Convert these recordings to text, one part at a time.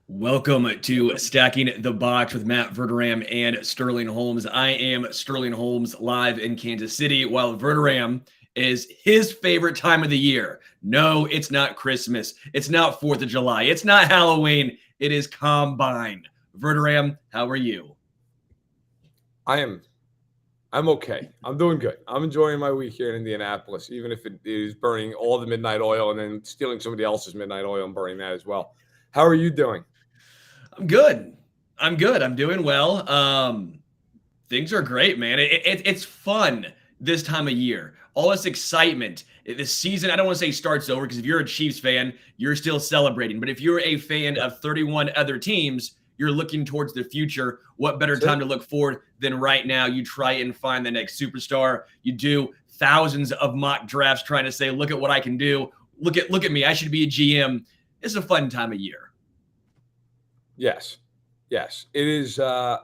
Welcome to Stacking the Box with Matt Verderame and Sterling Holmes. I am Sterling Holmes live in Kansas City, while Verderame is his favorite time of the year. No, it's not Christmas. It's not 4th of July. It's not Halloween. It is Combine. Verderame, how are you? I'm okay. I'm doing good. I'm enjoying my week here in Indianapolis, even if it is burning all the midnight oil and then stealing somebody else's midnight oil and burning that as well. How are you doing? I'm good. I'm good. I'm doing well. Things are great, man. It's fun this time of year. All this excitement. The season, I don't want to say starts over because if you're a Chiefs fan, you're still celebrating. But if you're a fan Yeah, of 31 other teams, you're looking towards the future. What better that's time it. to look forward than right now? You try and find the next superstar. You do thousands of mock drafts trying to say, look at what I can do. Look at me. I should be a GM. It's a fun time of year. Yes. Yes. It is as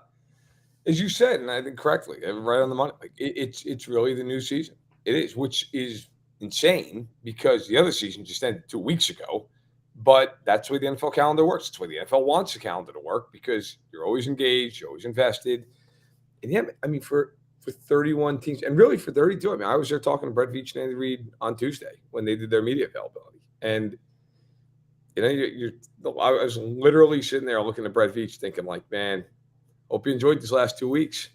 you said, and I think correctly, right on the money. Like it's really the new season. It is, which is insane because the other season just ended 2 weeks ago. But that's the way the NFL calendar works. It's the way the NFL wants the calendar to work because you're always engaged, you're always invested. And yeah, I mean, for 31 teams, and really for 32, I mean, I was there talking to Brett Veach and Andy Reid on Tuesday when they did their media availability. And, I was literally sitting there looking at Brett Veach thinking, like, man, hope you enjoyed these last 2 weeks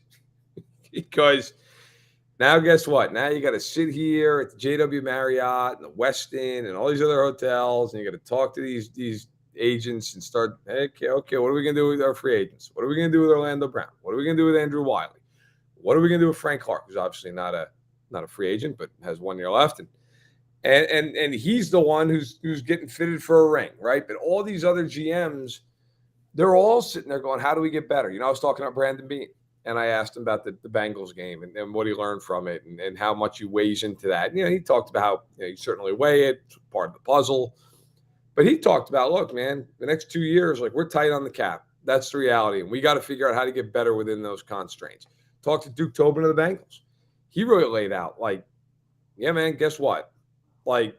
because now guess what? Now you got to sit here at the JW Marriott and the Westin and all these other hotels, and you got to talk to these agents and start. Okay, what are we gonna do with our free agents? What are we gonna do with Orlando Brown? What are we gonna do with Andrew Wiley? What are we gonna do with Frank Clark, who's obviously not a free agent, but has 1 year left, and he's the one who's getting fitted for a ring, right? But all these other GMs, they're all sitting there going, how do we get better? I was talking about Brandon Beane, and I asked him about the Bengals game and what he learned from it and how much he weighs into that. And, he talked about how you certainly weigh it, it's part of the puzzle. But he talked about, look, man, the next 2 years, like we're tight on the cap. That's the reality. And we got to figure out how to get better within those constraints. Talked to Duke Tobin of the Bengals. He really laid out, like, yeah, man, guess what? Like,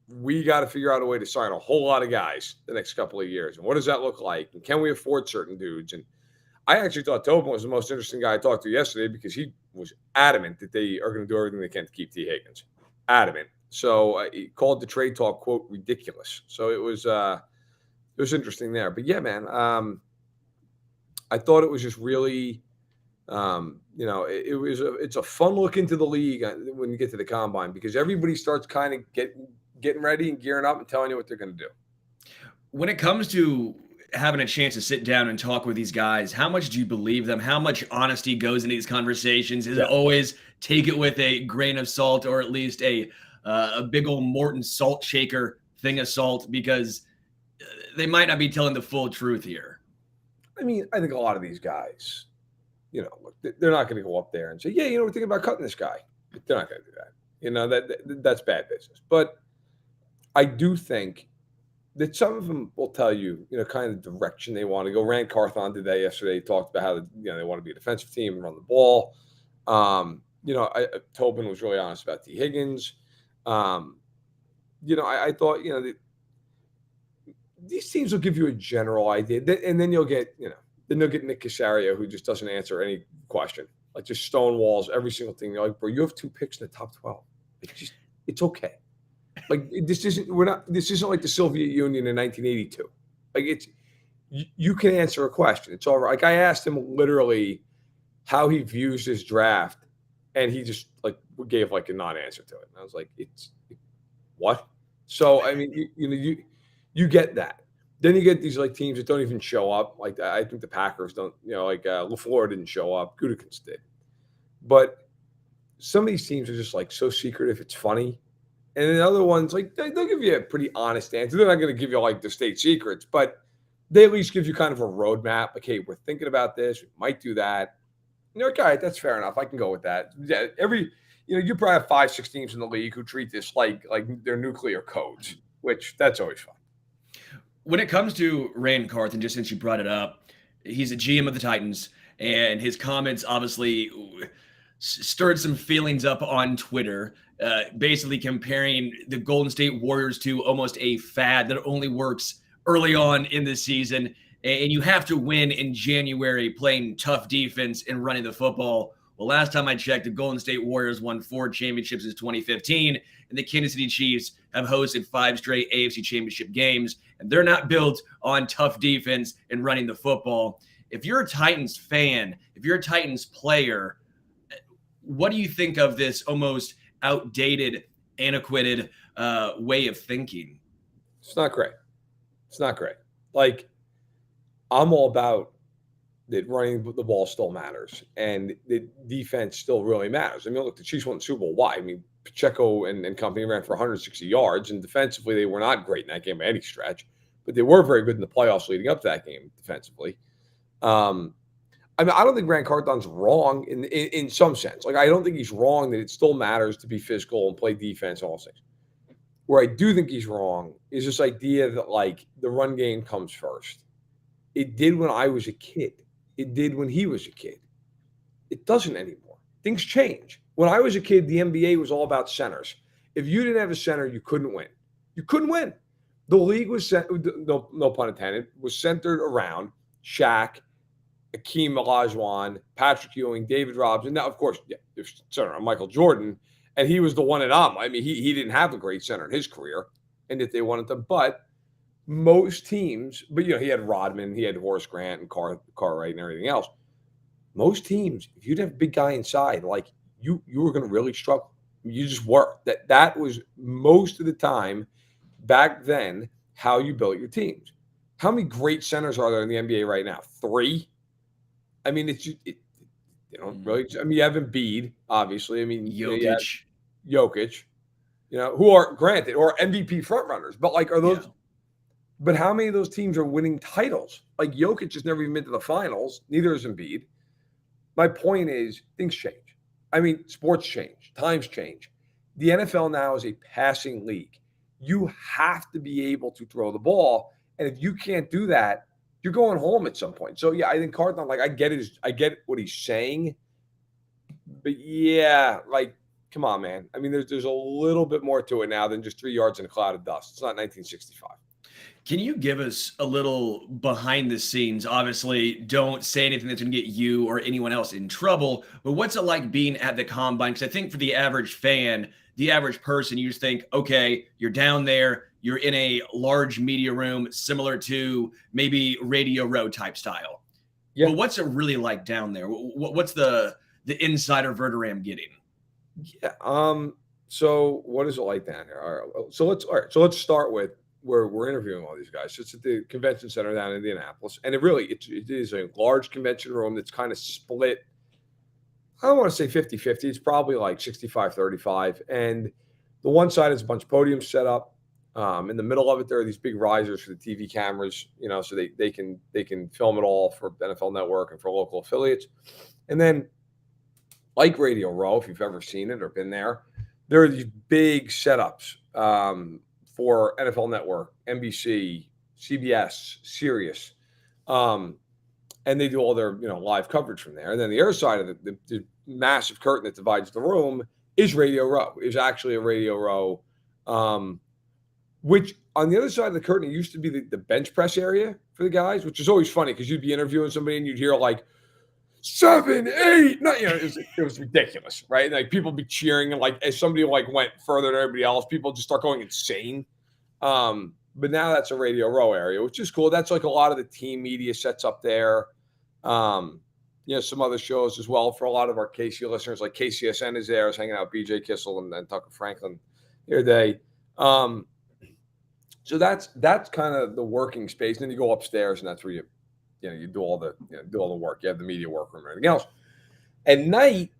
we got to figure out a way to sign a whole lot of guys the next couple of years. And what does that look like? And can we afford certain dudes? And I actually thought Tobin was the most interesting guy I talked to yesterday because he was adamant that they are going to do everything they can to keep T. Higgins. Adamant. So he called the trade talk, quote, ridiculous. So it was interesting there. But yeah, man, I thought it was just really, it's a fun look into the league when you get to the combine because everybody starts kind of getting ready and gearing up and telling you what they're going to do. When it comes to having a chance to sit down and talk with these guys, how much do you believe them? How much honesty goes into these conversations? Is it Yeah. always take it with a grain of salt, or at least a big old Morton salt shaker thing of salt, because they might not be telling the full truth here? I mean, I think a lot of these guys, look, they're not going to go up there and say, yeah, we're thinking about cutting this guy. They're not going to do that. That's bad business. But I do think that some of them will tell you, kind of the direction they want to go. Rand Carthon did that yesterday. He talked about how they want to be a defensive team and run the ball. Tobin was really honest about T. Higgins. I thought, these teams will give you a general idea, and then you'll get, then they'll get Nick Casario, who just doesn't answer any question, like just stonewalls every single thing. You're like, bro, you have 2 picks in the top 12. It's okay. Like this isn't like the Soviet Union in 1982. Like you can answer a question. It's all right. Like I asked him literally how he views this draft, and he just like gave like a non-answer to it. And I was like, what? So I mean, you get that. Then you get these like teams that don't even show up. Like I think the Packers don't. Like LaFleur didn't show up. Gutekunst did, but some of these teams are just like so secretive. It's funny. And then other ones, like they'll give you a pretty honest answer. They're not going to give you like the state secrets, but they at least give you kind of a roadmap. Like, hey, we're thinking about this. We might do that. Okay, all right, that's fair enough. I can go with that. Yeah, you probably have 5, 6 teams in the league who treat this like their nuclear codes, which that's always fun. When it comes to Rand Carthon, just since you brought it up, he's a GM of the Titans, and his comments obviously stirred some feelings up on Twitter, basically comparing the Golden State Warriors to almost a fad that only works early on in the season, and you have to win in January playing tough defense and running the football. Well, last time I checked, the Golden State Warriors won 4 championships since 2015, and the Kansas City Chiefs have hosted 5 straight AFC championship games, and they're not built on tough defense and running the football. If you're a Titans fan, if you're a Titans player, what do you think of this almost outdated, antiquated way of thinking? It's not great. It's not great. Like, I'm all about that running the ball still matters and the defense still really matters. I mean, look, the Chiefs won the Super Bowl. Why? I mean, Pacheco and company ran for 160 yards, and defensively, they were not great in that game by any stretch, but they were very good in the playoffs leading up to that game defensively. I mean, I don't think Grant Cardon's wrong in some sense. Like, I don't think he's wrong that it still matters to be physical and play defense and all those things. Where I do think he's wrong is this idea that, like, the run game comes first. It did when I was a kid. It did when he was a kid. It doesn't anymore. Things change. When I was a kid, the NBA was all about centers. If you didn't have a center, you couldn't win. You couldn't win. The league was, no pun intended, was centered around Shaq, Akeem Olajuwon, Patrick Ewing, David Robinson. Now, of course, yeah, there's center on Michael Jordan, and he was the one and on. I mean, he didn't have a great center in his career, and if they wanted to, but most teams, but he had Rodman, he had Horace Grant and Cartwright and everything else. Most teams, if you'd have a big guy inside, like you were going to really struggle. You just were. That was most of the time back then how you built your teams. How many great centers are there in the NBA right now? 3. I mean, really. I mean, you have Embiid, obviously. I mean, Jokic, who are granted or MVP front runners, but like, are those? Yeah. But how many of those teams are winning titles? Like Jokic has never even been to the finals. Neither is Embiid. My point is, things change. I mean, sports change, times change. The NFL now is a passing league. You have to be able to throw the ball, and if you can't do that, you're going home at some point. So yeah, I think Cardinal, like I get what he's saying, but yeah, like come on, man. I mean, there's a little bit more to it now than just 3 yards in a cloud of dust. It's not 1965. Can you give us a little behind the scenes? Obviously, don't say anything that's going to get you or anyone else in trouble, but what's it like being at the combine? Because I think for the average fan, the average person, you just think, okay, you're down there, you're in a large media room, similar to maybe Radio Row type style. Yeah. But what's it really like down there? What's the insider Verderame getting? Yeah. So what is it like down here? All right. So let's start with where we're interviewing all these guys. So it's at the convention center down in Indianapolis, and it is a large convention room that's kind of split. I don't want to say 50-50. It's probably like 65-35. And the one side is a bunch of podiums set up. In the middle of it, there are these big risers for the TV cameras, so they can film it all for NFL Network and for local affiliates. And then, like Radio Row, if you've ever seen it or been there are these big setups for NFL Network, NBC, CBS, Sirius. And they do all their, live coverage from there. And then the other side of the massive curtain that divides the room is Radio Row. Is actually a Radio Row, which on the other side of the curtain, it used to be the bench press area for the guys, which is always funny because you'd be interviewing somebody and you'd hear like 7, 8, 9, it was ridiculous, right? And, like people be cheering, and like as somebody like went further than everybody else, people just start going insane. But now that's a Radio Row area, which is cool. That's like a lot of the team media sets up there. Some other shows as well for a lot of our KC listeners, like KCSN is there. I was hanging out with BJ Kissel and Tucker Franklin the other day. So that's kind of the working space. And then you go upstairs, and that's where you do all the work. You have the media workroom and everything else. At night,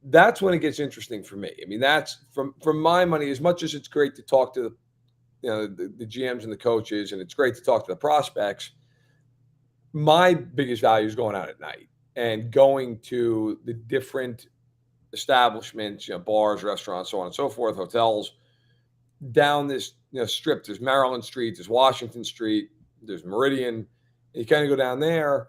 that's when it gets interesting for me. I mean, that's from my money. As much as it's great to talk to the GMs and the coaches, and it's great to talk to the prospects, my biggest value is going out at night and going to the different establishments, bars, restaurants, so on and so forth, hotels, down this strip. There's Maryland Street, there's Washington Street, there's Meridian. You kind of go down there,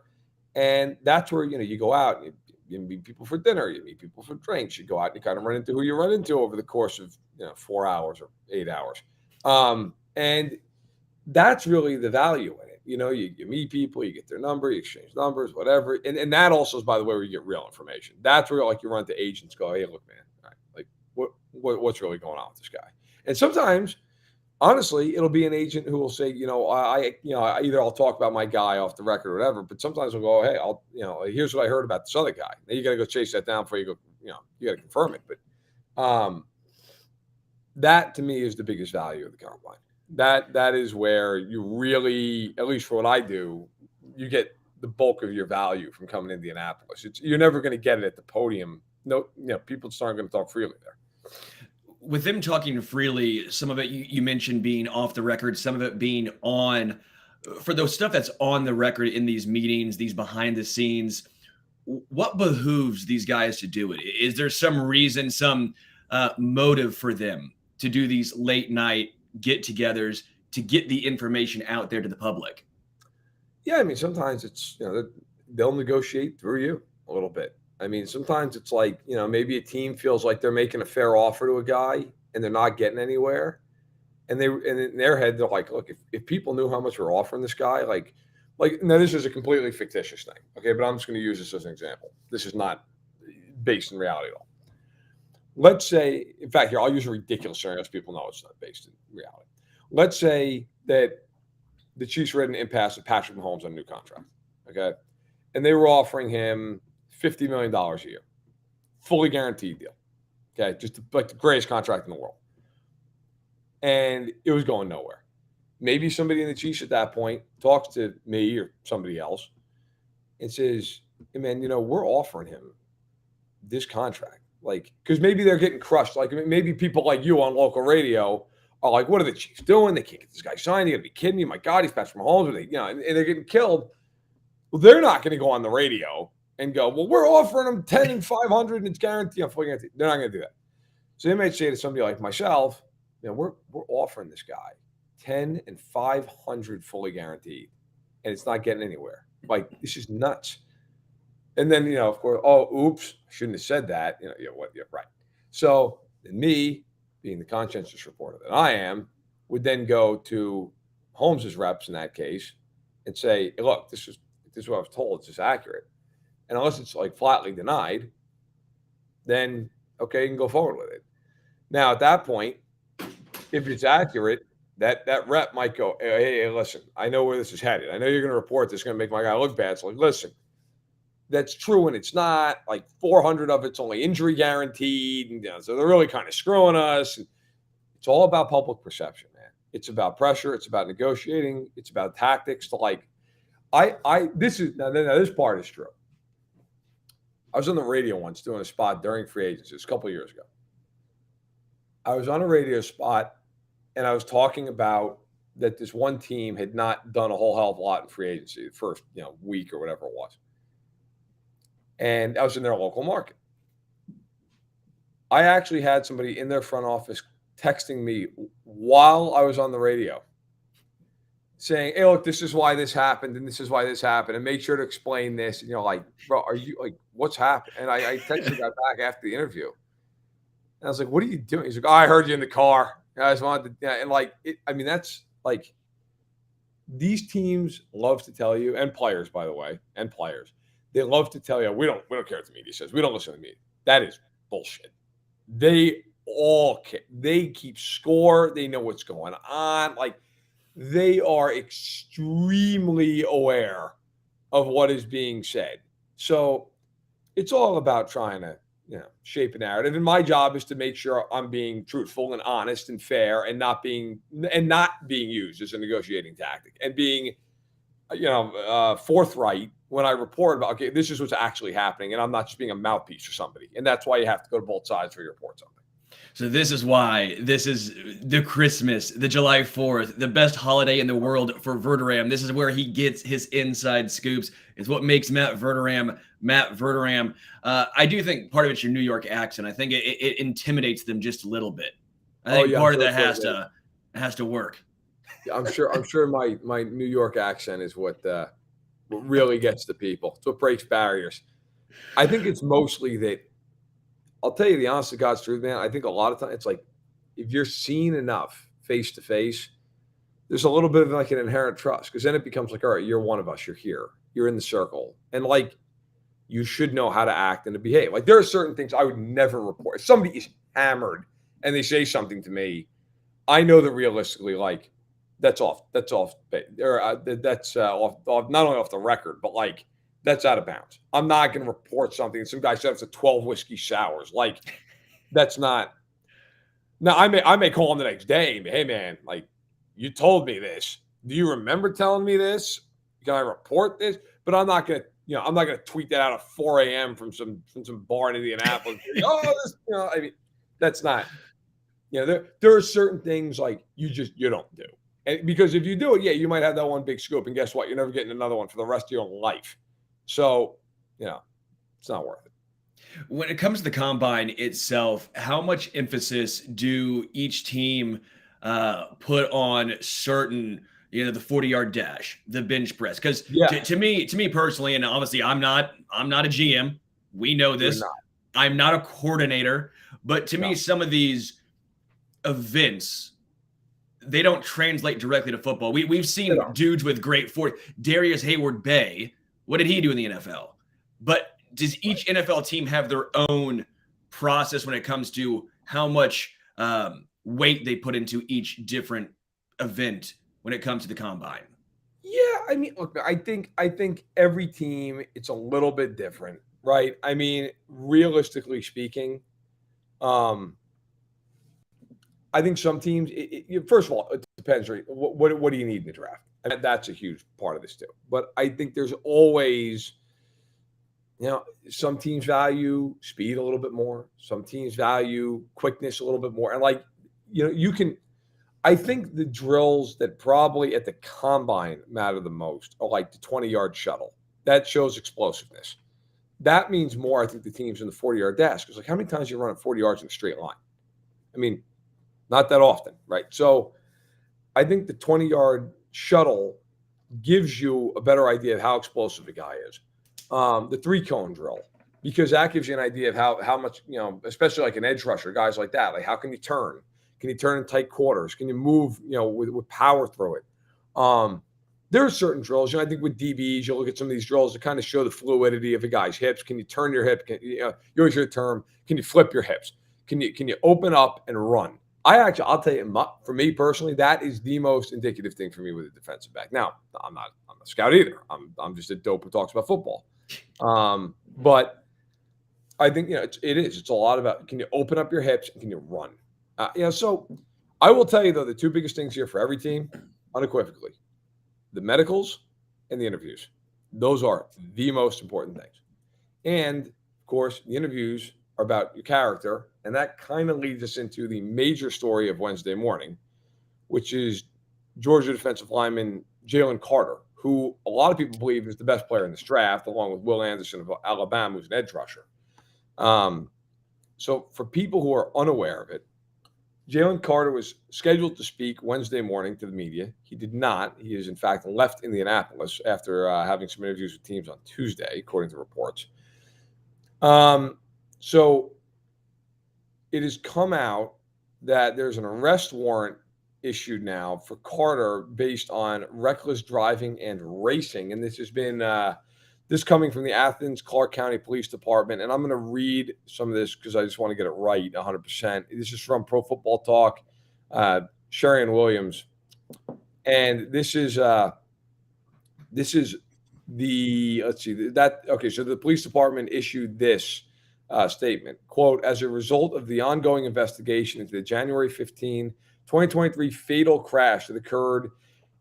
and that's where you go out. And you meet people for dinner, you meet people for drinks. You go out and you kind of run into who you run into over the course of 4 hours or 8 hours. And that's really the value in it. You meet people, you get their number, you exchange numbers, whatever. And that also is, by the way, where you get real information. That's where like you run to agents, go, hey, look, man, all right, like what's really going on with this guy? And sometimes, honestly, it'll be an agent who will say, either I'll talk about my guy off the record or whatever, but sometimes we'll go, hey, here's what I heard about this other guy. Then you got to go chase that down before you go, you got to confirm it. But that to me is the biggest value of the combine. That is where you really, at least for what I do, you get the bulk of your value from coming to Indianapolis. You're never going to get it at the podium. No, people just aren't going to talk freely there. With them talking freely, some of it you mentioned being off the record, some of it being on. For those stuff that's on the record in these meetings, these behind the scenes, what behooves these guys to do it? Is there some reason, some motive for them to do these late night get-togethers to get the information out there to the public? Yeah, I mean, sometimes it's, they'll negotiate through you a little bit. I mean, sometimes it's like, maybe a team feels like they're making a fair offer to a guy and they're not getting anywhere. And in their head, they're like, look, if people knew how much we're offering this guy, like now this is a completely fictitious thing. Okay. But I'm just going to use this as an example. This is not based in reality at all. Let's say, in fact, here, I'll use a ridiculous scenario so people know it's not based in reality. Let's say that the Chiefs were at an impasse with Patrick Mahomes on a new contract. Okay. And they were offering him $50 million a year, fully guaranteed deal. Okay. Just like the greatest contract in the world. And it was going nowhere. Maybe somebody in the Chiefs at that point talks to me or somebody else and says, hey man, we're offering him this contract. Like, because maybe they're getting crushed. Like, maybe people like you on local radio are like, what are the Chiefs doing? They can't get this guy signed. You got to be kidding me. My God, he's Patrick Mahomes. And they're getting killed. Well, they're not going to go on the radio and go, well, we're offering them 10 and 500 and it's guaranteed. I'm fully guaranteed. They're not going to do that. So they might say to somebody like myself, we're offering this guy 10 and 500 fully guaranteed, and it's not getting anywhere. Like, this is nuts. And then, of course, oops, I shouldn't have said that. Right. So then me, being the conscientious reporter that I am, would then go to Holmes's reps in that case and say, hey, look, this is what I was told. It's just accurate. And unless it's like flatly denied, then okay, you can go forward with it. Now, at that point, if it's accurate, that rep might go, hey, listen, I know where this is headed. I know you're going to report this is going to make my guy look bad. So, like, listen, that's true and it's not. Like 400 of it's only injury guaranteed. And, so they're really kind of screwing us. And it's all about public perception, man. It's about pressure. It's about negotiating. It's about tactics to like, this part is true. I was on the radio once doing a spot during free agency. It's a couple of years ago. I was on a radio spot and I was talking about that this one team had not done a whole hell of a lot in free agency the first, week or whatever it was. And I was in their local market. I actually had somebody in their front office texting me while I was on the radio saying, hey, look, this is why this happened and this is why this happened and make sure to explain this. And like, bro, are you like, what's happened? And I texted the guy back after the interview. And I was like, what are you doing? He's like, I heard you in the car. I just wanted to, and like, that's like, these teams love to tell you, and players, by the way, they love to tell you, we don't care what the media says. We don't listen to the media. That is bullshit. They all care. They keep score. They know what's going on. Like, they are extremely aware of what is being said. So it's all about trying to, shape a narrative. And my job is to make sure I'm being truthful and honest and fair and not being used as a negotiating tactic and being, forthright when I report about, okay, this is what's actually happening. And I'm not just being a mouthpiece for somebody. And that's why you have to go to both sides for your report something. So this is why this is the Christmas, the July 4th, the best holiday in the world for Verderame. This is where he gets his inside scoops. It's what makes Matt Verderame. I do think part of it's your New York accent. I think it intimidates them just a little bit. I think part of that has to work. I'm sure my New York accent is what really gets the people. It's what breaks barriers. I think it's mostly that. I'll tell you the honest to God's truth, man. I think a lot of times it's like if you're seen enough face to face, there's a little bit of like an inherent trust, because then it becomes like, all right, you're one of us, you're here, you're in the circle, and like you should know how to act and to behave. Like there are certain things I would never report. If somebody is hammered and they say something to me, I know that realistically, like that's off, or that's off, not only off the record, but like that's out of bounds. I'm not going to report something. Some guy said it's a 12 whiskey sours. Like that's not. Now I may call him the next day. Hey man, like you told me this. Do you remember telling me this? Can I report this? But I'm not going to. I'm not going to tweet that out at 4 a.m. from some bar in Indianapolis. Oh, this. I mean, that's not. There are certain things like you don't do. And because if you do it, yeah, you might have that one big scoop, and guess what? You're never getting another one for the rest of your life. So, it's not worth it. When it comes to the combine itself, how much emphasis do each team put on certain, the 40-yard dash, the bench press? Because to me personally, and obviously I'm not a GM. We know this. I'm not a coordinator, but to me, some of these events, they don't translate directly to football. We've seen dudes with great Darius Hayward-Bay. What did he do in the NFL? But does each NFL team have their own process when it comes to how much weight they put into each different event when it comes to the combine? Yeah, I mean, look, I think every team, it's a little bit different, right? I mean, realistically speaking, I think some teams, first of all, it depends, right? What do you need in the draft? I mean, that's a huge part of this too. But I think there's always, some teams value speed a little bit more. Some teams value quickness a little bit more. And like, I think the drills that probably at the combine matter the most are like the 20-yard shuttle. That shows explosiveness. That means more, I think, the teams in the 40-yard dash. Because like, how many times you run 40 yards in a straight line? I mean, not that often, right? So I think the 20-yard shuttle gives you a better idea of how explosive the guy is. The 3-cone drill, because that gives you an idea of how much, especially like an edge rusher, guys like that. Like, how can you turn? Can you turn in tight quarters? Can you move, with power through it? There are certain drills, I think with DBs, you'll look at some of these drills to kind of show the fluidity of a guy's hips. Can you turn your hip? You always hear the term, can you flip your hips? Can you open up and run? I'll tell you, for me personally, that is the most indicative thing for me with a defensive back. Now, I'm a scout either. I'm just a dope who talks about football. But I think, it's a lot about, can you open up your hips and can you run? So I will tell you, though, the two biggest things here for every team, unequivocally, the medicals and the interviews. Those are the most important things. And, of course, the interviews are about your character. And that kind of leads us into the major story of Wednesday morning, which is Georgia defensive lineman Jalen Carter, who a lot of people believe is the best player in this draft, along with Will Anderson of Alabama, who's an edge rusher. So for people who are unaware of it, Jalen Carter was scheduled to speak Wednesday morning to the media. He did not. He is, in fact, left Indianapolis after having some interviews with teams on Tuesday, according to reports. So it has come out that there's an arrest warrant issued now for Carter based on reckless driving and racing. And this has been this coming from the Athens Clarke County Police Department. And I'm going to read some of this because I just want to get it right 100%. This is from Pro Football Talk, Sherian Williams. And this is the, let's see, that, okay, so the police department issued this statement, quote, as a result of the ongoing investigation into the January 15, 2023 fatal crash that occurred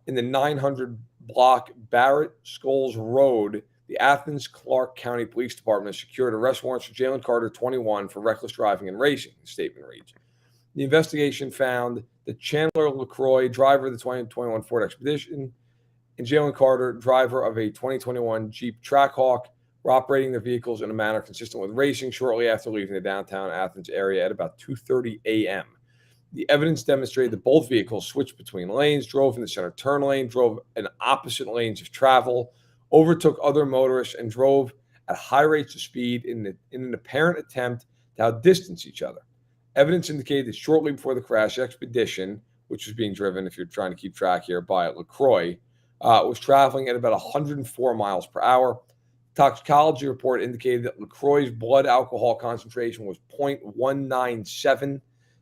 in the 900 block Barrett Scholes Road, the Athens Clarke County Police Department has secured arrest warrants for Jalen Carter, 21, for reckless driving and racing, the statement reads. The investigation found that Chandler LaCroix, driver of the 2021 Ford Expedition, and Jalen Carter, driver of a 2021 Jeep Trackhawk, were operating their vehicles in a manner consistent with racing shortly after leaving the downtown Athens area at about 2:30 a.m. The evidence demonstrated that both vehicles switched between lanes, drove in the center turn lane, drove in opposite lanes of travel, overtook other motorists, and drove at high rates of speed in an apparent attempt to outdistance each other. Evidence indicated that shortly before the crash, Expedition which was being driven, if you're trying to keep track here, by LaCroix, was traveling at about 104 miles per hour. Toxicology report indicated that LaCroix's blood alcohol concentration was 0.197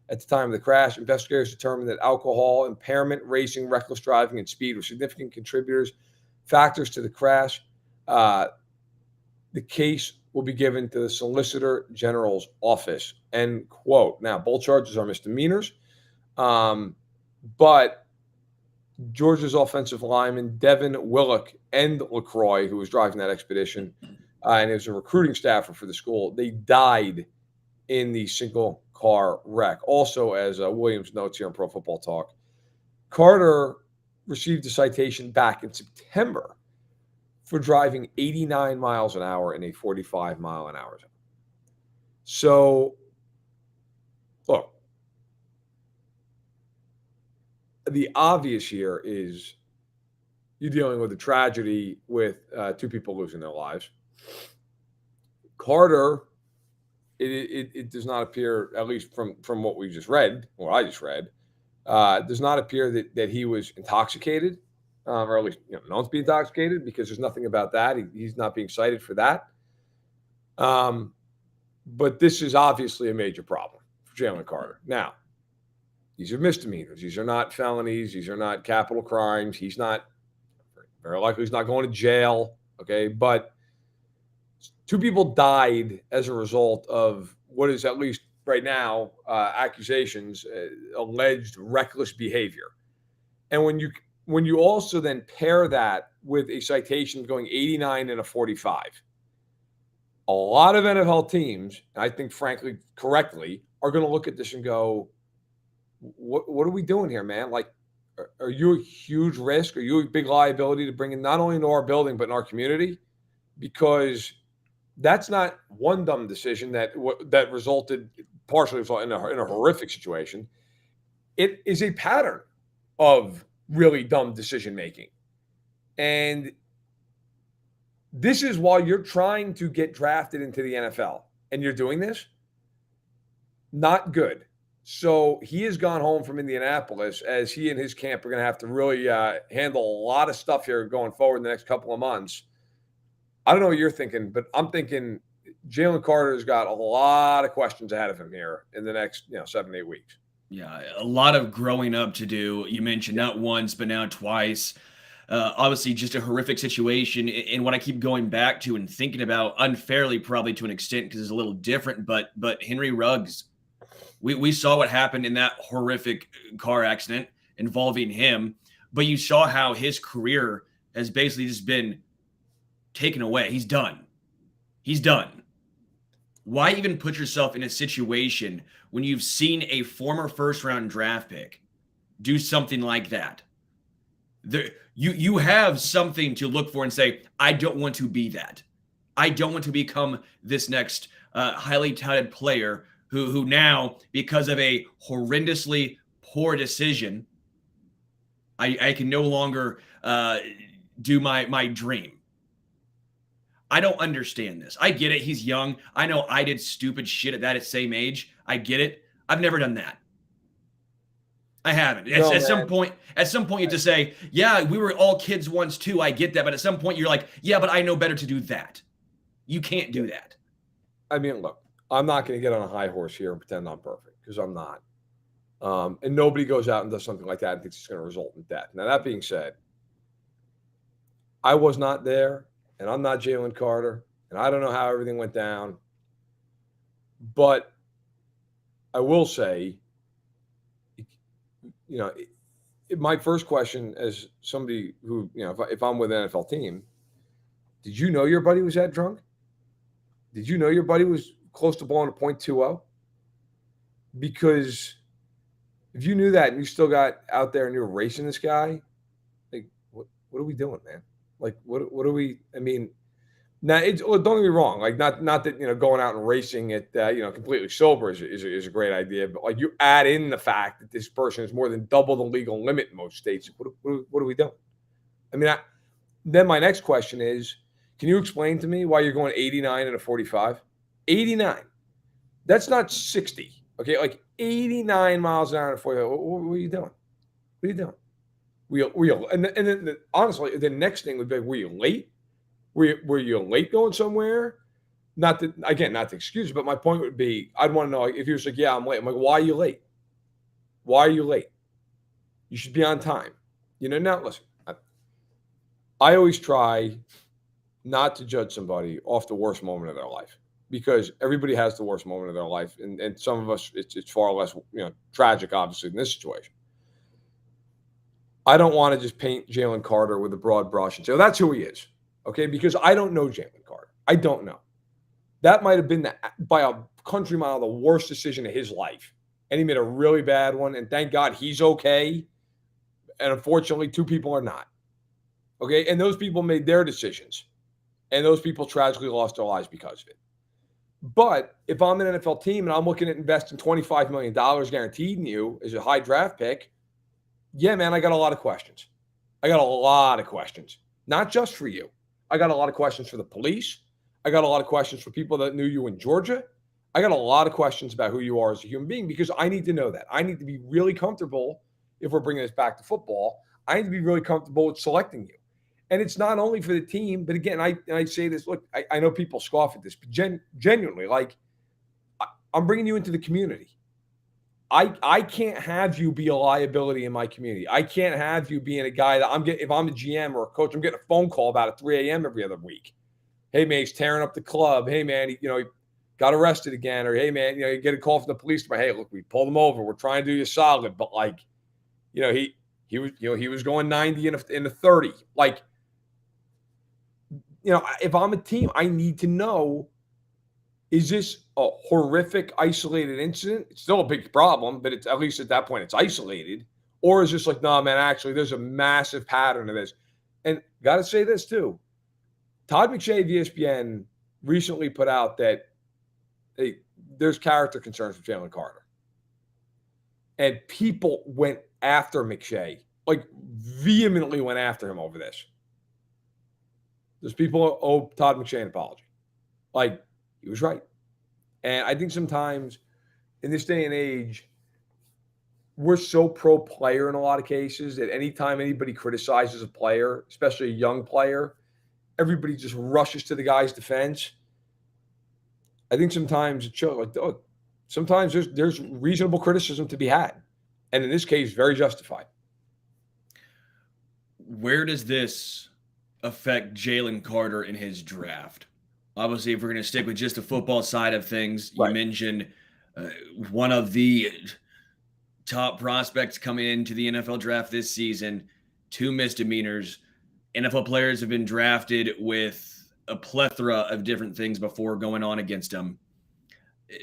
at the time of the crash. Investigators determined that alcohol impairment, racing, reckless driving, and speed were significant factors to the crash. The case will be given to the Solicitor General's office, end quote. Now, both charges are misdemeanors, but Georgia's offensive lineman, Devin Willock, and LaCroix, who was driving that expedition, and it was a recruiting staffer for the school, they died in the single car wreck. Also, as Williams notes here on Pro Football Talk, Carter received a citation back in September for driving 89 miles an hour in a 45-mile-an-hour zone. So, look, the obvious here is you're dealing with a tragedy with two people losing their lives. Carter, it does not appear, at least from what we just read, or I just read, does not appear that he was intoxicated, or at least known to be intoxicated, because there's nothing about that. He's not being cited for that. But this is obviously a major problem for Jalen Carter. Now, these are misdemeanors. These are not felonies. These are not capital crimes. He's not, very likely he's not going to jail, okay? But two people died as a result of what is, at least right now, accusations, alleged reckless behavior. And when you also then pair that with a citation going 89 and a 45, a lot of NFL teams, I think frankly correctly, are going to look at this and go, what are we doing here, man? Like, are you a huge risk? Are you a big liability to bring in not only into our building, but in our community? Because that's not one dumb decision that resulted partially in a horrific situation. It is a pattern of really dumb decision making. And this is while you're trying to get drafted into the NFL and you're doing this, not good. So he has gone home from Indianapolis, as he and his camp are going to have to really handle a lot of stuff here going forward in the next couple of months. I don't know what you're thinking, but I'm thinking Jalen Carter's got a lot of questions ahead of him here in the next 7 to 8 weeks. Yeah, a lot of growing up to do. You mentioned not once, but now twice. Obviously, just a horrific situation. And what I keep going back to and thinking about, unfairly probably to an extent because it's a little different, but Henry Ruggs, we saw what happened in that horrific car accident involving him. But you saw how his career has basically just been taken away. He's done. He's done. Why even put yourself in a situation when you've seen a former first-round draft pick do something like that? You have something to look for and say, I don't want to be that. I don't want to become this next highly touted player who now, because of a horrendously poor decision, I can no longer do my dream. I don't understand this. I get it. He's young. I know I did stupid shit at that same age. I get it. I've never done that. I haven't. At some point, you have to say, yeah, we were all kids once too. I get that. But at some point, you're like, yeah, but I know better to do that. You can't do that. I mean, look, I'm not going to get on a high horse here and pretend I'm perfect, because I'm not. And nobody goes out and does something like that and thinks it's going to result in death. Now, that being said, I was not there, and I'm not Jalen Carter, and I don't know how everything went down. But I will say, my first question as somebody who, if I'm with an NFL team, did you know your buddy was that drunk? Did you know your buddy was close to blowing a .20? Because if you knew that and you still got out there and you were racing this guy, like, what are we doing, man? Like, what are we? I mean, now don't get me wrong. Like, not that going out and racing it, completely sober is a great idea. But like, you add in the fact that this person is more than double the legal limit in most states. What are we doing? I mean, then my next question is, can you explain to me why you're going 89 and a 45? 89. That's not 60. Okay, like 89 miles an hour and 45. What are you doing? What are you doing? And then honestly, the next thing would be, were you late? Were you late going somewhere? Not to excuse, but my point would be, I'd want to know if he was like, yeah, I'm late. I'm like, why are you late? Why are you late? You should be on time. Now listen, I always try not to judge somebody off the worst moment of their life, because everybody has the worst moment of their life. And some of us, it's far less, tragic, obviously, in this situation. I don't want to just paint Jalen Carter with a broad brush and say, oh, that's who he is. Okay. Because I don't know Jalen Carter. I don't know. That might have been by a country mile the worst decision of his life. And he made a really bad one. And thank God he's okay. And unfortunately, 2 people are not. Okay. And those people made their decisions. And those people tragically lost their lives because of it. But if I'm an NFL team and I'm looking at investing $25 million guaranteed in you as a high draft pick, yeah, man, I got a lot of questions. Not just for you. I got a lot of questions for the police. I got a lot of questions for people that knew you in Georgia. I got a lot of questions about who you are as a human being, because I need to know that. I need to be really comfortable, if we're bringing this back to football, I need to be really comfortable with selecting you. And it's not only for the team, but again, I say this, look, I know people scoff at this, but genuinely, like, I'm bringing you into the community. I can't have you be a liability in my community. I can't have you being a guy that if I'm a GM or a coach, I'm getting a phone call about at 3 a.m. every other week. Hey, man, he's tearing up the club. Hey, man, he got arrested again. Or, hey, man, you get a call from the police department. Hey, look, we pulled him over. We're trying to do you solid. But, like, he was going 90 in a 30. Like, if I'm a team, I need to know, is this a horrific, isolated incident? It's still a big problem, but it's at least at that point it's isolated. Or is this like, no, man, actually, there's a massive pattern of this. And got to say this too. Todd McShay of ESPN recently put out that there's character concerns with Jalen Carter. And people went after McShay, like vehemently went after him over this. There's people who owe Todd McShay an apology. Like, he was right. And I think sometimes in this day and age, we're so pro player in a lot of cases that anytime anybody criticizes a player, especially a young player, everybody just rushes to the guy's defense. I think sometimes it shows, like, sometimes there's reasonable criticism to be had. And in this case, very justified. Where does this affect Jalen Carter in his draft? Obviously, if we're going to stick with just the football side of things, you mentioned one of the top prospects coming into the NFL draft this season, 2 misdemeanors. NFL players have been drafted with a plethora of different things before going on against them.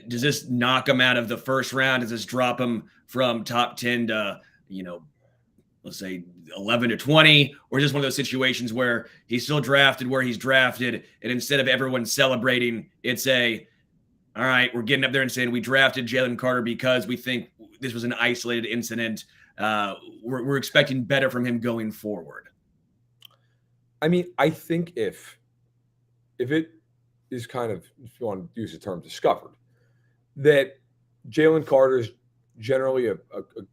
Does this knock him out of the first round? Does this drop him from top 10 to, let's say 11 to 20, or just one of those situations where he's still drafted where he's drafted, and instead of everyone celebrating, it's all right, we're getting up there and saying we drafted Jalen Carter because we think this was an isolated incident. We're expecting better from him going forward. I mean, I think if it is kind of, if you want to use the term, discovered, that Jalen Carter is generally a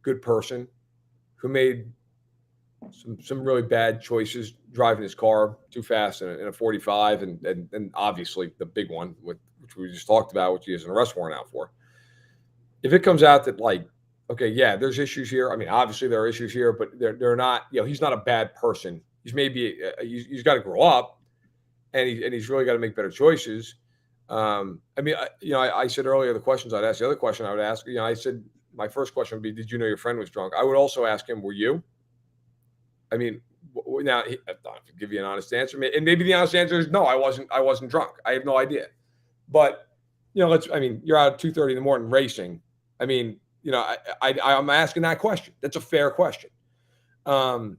good person who made some really bad choices driving his car too fast in a 45, and obviously the big one, which we just talked about, which he has an arrest warrant out for. If it comes out that, like, okay, yeah, there's issues here. I mean, obviously there are issues here, but they're not. He's not a bad person. He's maybe he's got to grow up, and he's really got to make better choices. I mean, I said earlier the questions I'd ask. The other question I would ask, I said my first question would be, did you know your friend was drunk? I would also ask him, were you? I mean, now I'll give you an honest answer, and maybe the honest answer is no, I wasn't drunk. I have no idea. But you're out at 2:30 in the morning racing. I mean, I'm asking that question. That's a fair question. And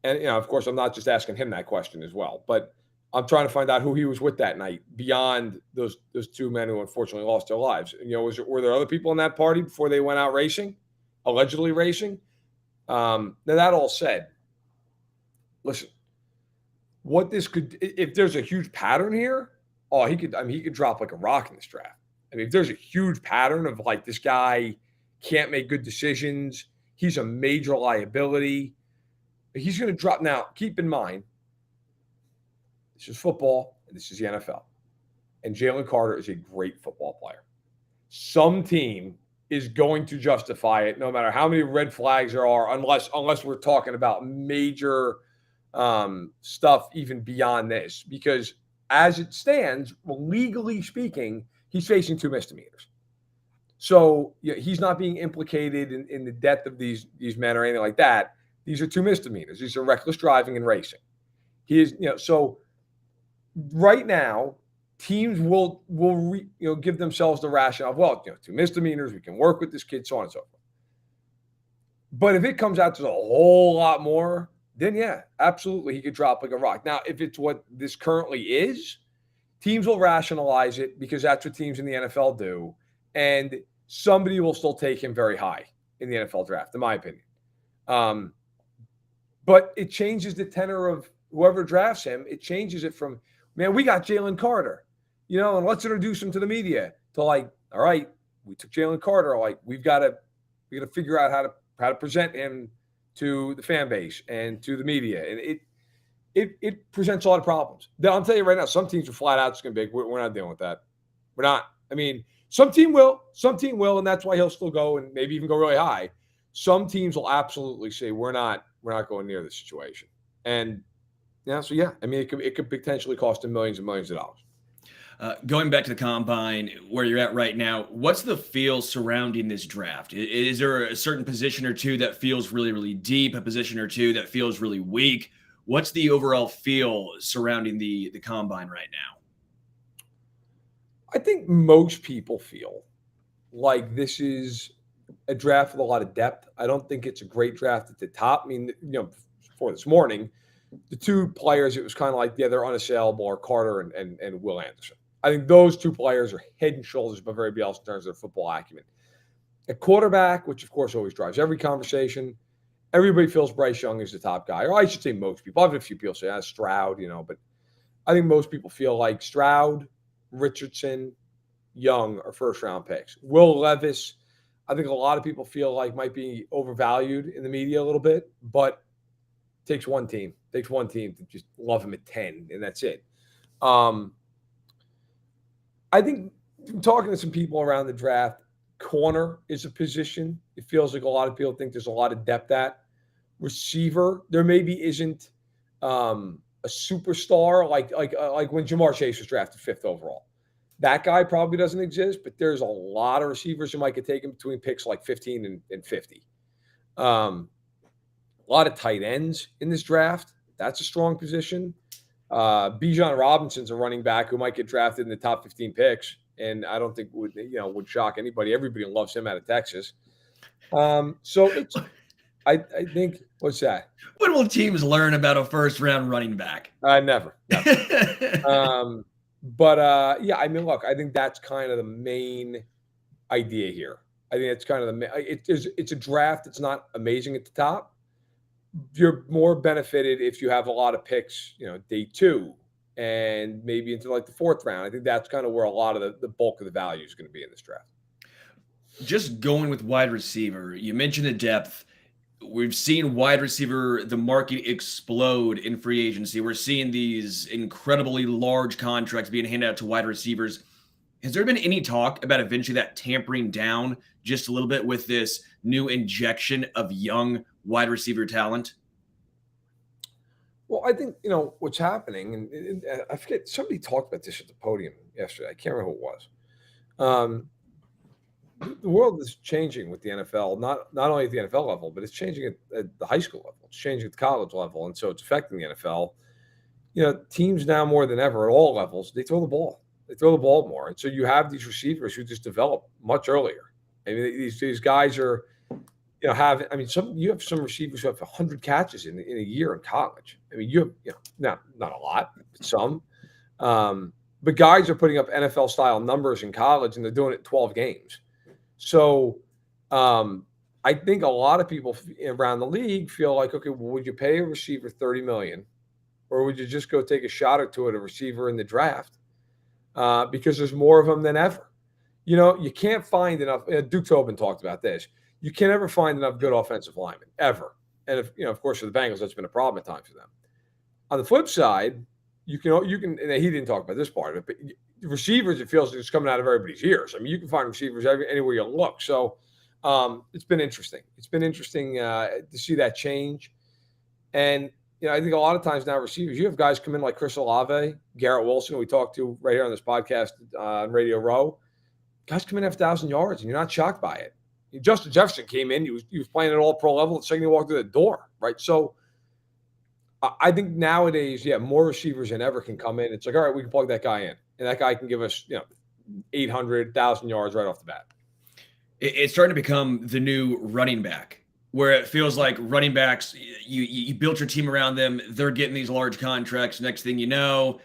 of course, I'm not just asking him that question as well, but I'm trying to find out who he was with that night beyond those 2 men who unfortunately lost their lives. Were there other people in that party before they went out racing, allegedly racing? Now, that all said, listen, what this could, if there's a huge pattern here, he could drop like a rock in this draft. I mean, if there's a huge pattern of, like, this guy can't make good decisions, He's a major liability. He's going to drop. Now, keep in mind, this is football, and this is the NFL. And Jalen Carter is a great football player. Some team is going to justify it, no matter how many red flags there are, unless we're talking about major stuff even beyond this. Because as it stands, legally speaking, he's facing 2 misdemeanors. So he's not being implicated in the death of these men or anything like that. These are 2 misdemeanors. These are reckless driving and racing. He is, so right now, teams will give themselves the rationale of, well, 2 misdemeanors, we can work with this kid, so on and so forth. But if it comes out to a whole lot more, then yeah, absolutely, he could drop like a rock. Now, if it's what this currently is, teams will rationalize it because that's what teams in the NFL do. And somebody will still take him very high in the NFL draft, in my opinion. But it changes the tenor of whoever drafts him. It changes it from, man, we got Jalen Carter, and let's introduce him to the media, to like, all right, we took Jalen Carter. Like, we got to figure out how to present him to the fan base and to the media. And it presents a lot of problems. I'll tell you right now, some teams are flat out just going to be, we're not dealing with that. We're not. I mean, some team will, and that's why he'll still go and maybe even go really high. Some teams will absolutely say, we're not going near this situation. And so yeah, I mean, it could potentially cost him millions and millions of dollars. Going back to the combine, where you're at right now, what's the feel surrounding this draft? Is there a certain position or two that feels really, really deep, a position or two that feels really weak? What's the overall feel surrounding the combine right now? I think most people feel like this is a draft with a lot of depth. I don't think it's a great draft at the top. I mean, before this morning, the 2 players, it was kind of like, yeah, they're unassailable, are Carter and Will Anderson. I think those 2 players are head and shoulders above everybody else in terms of their football acumen. At quarterback, which of course always drives every conversation, everybody feels Bryce Young is the top guy. Or I should say most people. I've had a few people say, Stroud, but I think most people feel like Stroud, Richardson, Young are first-round picks. Will Levis, I think a lot of people feel like might be overvalued in the media a little bit, but takes one team to just love him at 10, and that's it. I think from talking to some people around the draft, corner is a position. It feels like a lot of people think there's a lot of depth at. Receiver, there maybe isn't a superstar like when Jamar Chase was drafted 5th overall. That guy probably doesn't exist, but there's a lot of receivers who might get taken between picks like 15 and 50. A lot of tight ends in this draft. That's a strong position. Bijan Robinson's a running back who might get drafted in the top 15 picks, and I don't think would shock anybody. Everybody loves him out of Texas. So it's, I think, what's that? When will teams learn about a first-round running back? Never. But yeah, I mean, look, I think that's kind of the main idea here. I think it's kind of it's a draft that's not amazing at the top. You're more benefited if you have a lot of picks, day 2 and maybe into like the 4th round. I think that's kind of where a lot of the bulk of the value is going to be in this draft. Just going with wide receiver, you mentioned the depth. We've seen wide receiver, the market explode in free agency. We're seeing these incredibly large contracts being handed out to wide receivers. Has there been any talk about eventually that tampering down just a little bit with this new injection of young wide receiver talent? Well, I think, what's happening, and I forget, somebody talked about this at the podium yesterday. I can't remember who it was. The world is changing with the NFL, not only at the NFL level, but it's changing at the high school level. It's changing at the college level, and so it's affecting the NFL. Teams now more than ever at all levels, they throw the ball. They throw the ball more, and so you have these receivers who just develop much earlier. I mean, these guys are, you have some receivers who have 100 catches in a year in college. I mean, not a lot, but some. But guys are putting up NFL style numbers in college, and they're doing it in 12 games. So I think a lot of people around the league feel like, okay, well, would you pay a receiver $30 million, or would you just go take a shot or two at a receiver in the draft? Because there's more of them than ever. You can't find enough. Duke Tobin talked about this. you can never find enough good offensive linemen, ever. And if of course, for the Bengals, that's been a problem at times for them. On the flip side, you can, and he didn't talk about this part of it, but receivers, it feels like it's coming out of everybody's ears. I mean, you can find receivers anywhere you look. So it's been interesting. It's been interesting to see that change. And I think a lot of times now receivers, you have guys come in like Chris Olave, Garrett Wilson, who we talked to right here on this podcast on Radio Row. Guys come in have 1,000 yards, and you're not shocked by it. Justin Jefferson came in. He was playing at all pro level. The second he walked through the door, right? So I think nowadays, more receivers than ever can come in. It's like, all right, we can plug that guy in, and that guy can give us 800,000 yards right off the bat. It's starting to become the new running back, where it feels like running backs, you built your team around them. They're getting these large contracts. Next thing you know,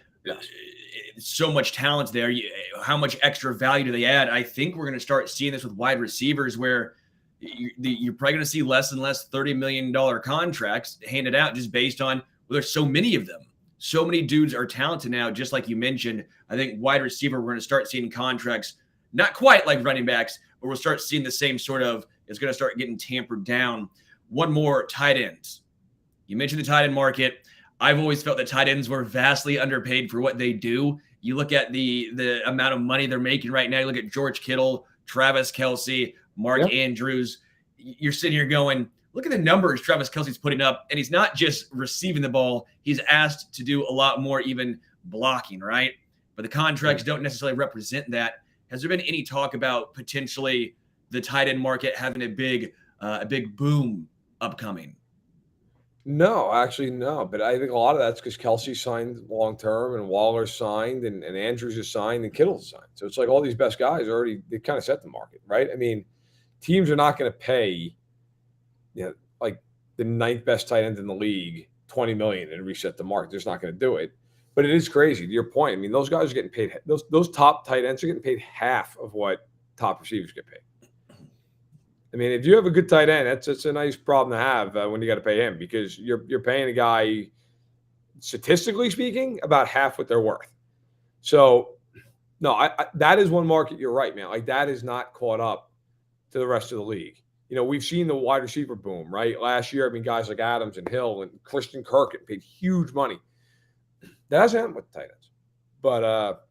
so much talent there. How much extra value do they add? I think we're going to start seeing this with wide receivers, where you're probably going to see less and less $30 million contracts handed out just based on, well, there's so many of them. So many dudes are talented now, just like you mentioned. I think wide receiver, we're going to start seeing contracts, not quite like running backs, but we'll start seeing the same sort of, it's going to start getting tampered down. One more, tight ends. You mentioned the tight end market. I've always felt that tight ends were vastly underpaid for what they do. You look at the amount of money they're making right now. You look at George Kittle, Travis Kelce, Mark Andrews. You're sitting here going, look at the numbers Travis Kelce's putting up, and he's not just receiving the ball. He's asked to do a lot more, even blocking, right? But the contracts don't necessarily represent that. Has there been any talk about potentially the tight end market having a big boom upcoming? No, actually, no. But I think a lot of that's because Kelce signed long term, and Waller signed, and Andrews is signed, and Kittle's signed. So it's like all these best guys they kind of set the market, right? I mean, teams are not going to pay, like the 9th best tight end in the league $20 million and reset the market. They're just not going to do it. But it is crazy. To your point, I mean, those guys are getting paid. Those top tight ends are getting paid half of what top receivers get paid. I mean, if you have a good tight end, that's a nice problem to have when you got to pay him, because you're paying a guy, statistically speaking, about half what they're worth. So, no, that is one market. You're right, man. Like, that is not caught up to the rest of the league. We've seen the wide receiver boom, right? Last year, I mean, guys like Adams and Hill and Christian Kirk get paid huge money. That hasn't happened with the tight ends. But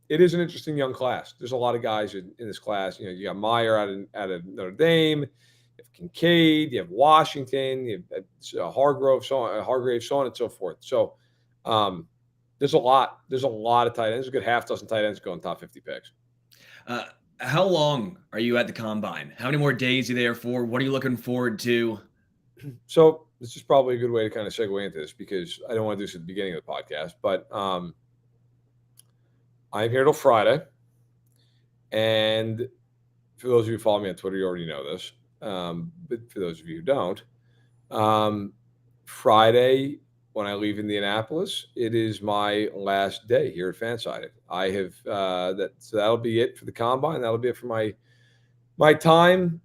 it is an interesting young class. There's a lot of guys in this class. You got Meyer out of Notre Dame. You have Kincaid. You have Washington. You have Hargrave, so on and so forth. So there's a lot. There's a lot of tight ends. There's a good half dozen tight ends going top 50 picks. How long are you at the combine? How many more days are you there for? What are you looking forward to? So this is probably a good way to kind of segue into this, because I don't want to do this at the beginning of the podcast, but I'm here till Friday. And for those of you who follow me on Twitter, you already know this. But for those of you who don't, Friday, when I leave Indianapolis, it is my last day here at Fansided. I have so that'll be it for the combine. That'll be it for my time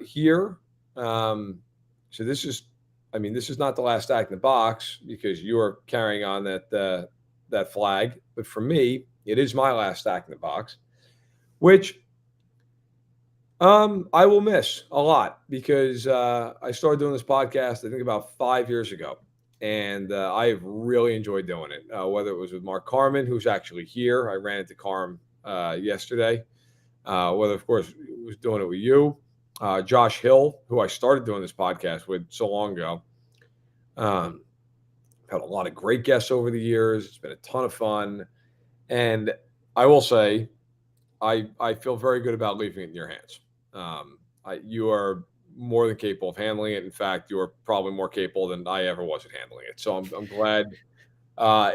here. So this is not the last act in the box, because you are carrying on that flag. But for me, it is my last act in the box, which I will miss a lot, because I started doing this podcast, I think, about 5 years ago. And I have really enjoyed doing it, whether it was with Mark Carman, who's actually here. I ran into Carm yesterday. Whether, of course, it was doing it with you. Josh Hill, who I started doing this podcast with so long ago. Had a lot of great guests over the years. It's been a ton of fun. And I will say, I feel very good about leaving it in your hands. You are more than capable of handling it. In fact, you are probably more capable than I ever was at handling it. So I'm glad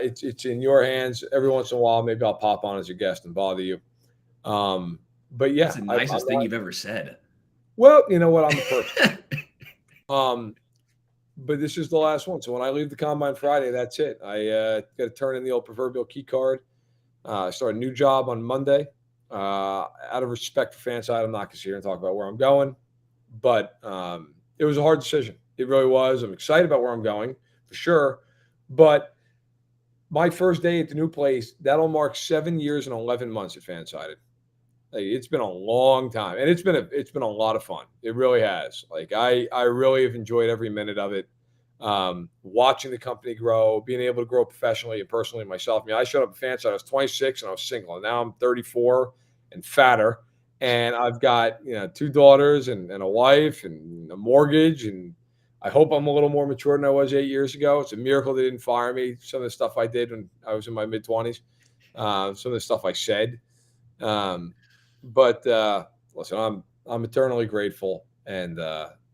it's in your hands. Every once in a while, maybe I'll pop on as a guest and bother you. But yeah, that's the nicest thing you've ever said. Well, you know what? I'm a person. But this is the last one. So when I leave the combine Friday, that's it. I got to turn in the old proverbial key card. Start a new job on Monday. Out of respect for Fanside, I'm not going to sit here and talk about where I'm going. But it was a hard decision. It really was. I'm excited about where I'm going, for sure. But my first day at the new place, that'll mark 7 years and 11 months at Fansided. Like, it's been a long time, and it's been a lot of fun. It really has. Like, I really have enjoyed every minute of it. Watching the company grow, being able to grow professionally and personally myself. I mean, I showed up at Fanside, I was 26 and I was single, and now I'm 34 and fatter, and I've got 2 daughters and a wife and a mortgage, and I hope I'm a little more mature than I was 8 years ago. It's a miracle they didn't fire me. Some of the stuff I did when I was in my mid-20s, some of the stuff I said. But listen, I'm eternally grateful, and